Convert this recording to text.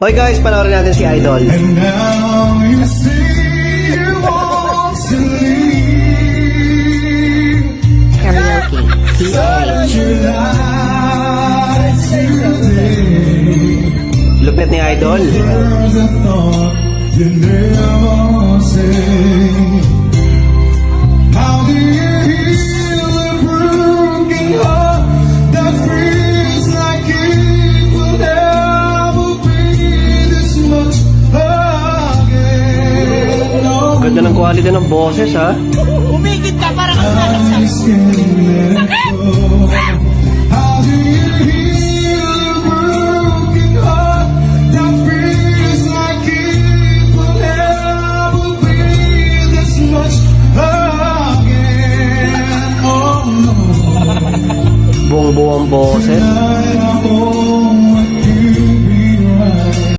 Okay guys, panoorin natin si Idol. And now you see you want to leave. Karaoke. Such a lie today. Lupit ni Idol. Words I thought you never say. How do you heal a broken heart that feels like it will never be this much again? No, Ganda ng quality ng boses ha. Umigit ka para kang nalagsak. I just can't let go. How do you heal a broken heart that feels like it will never be this much again? Oh no. Buong-buong boses.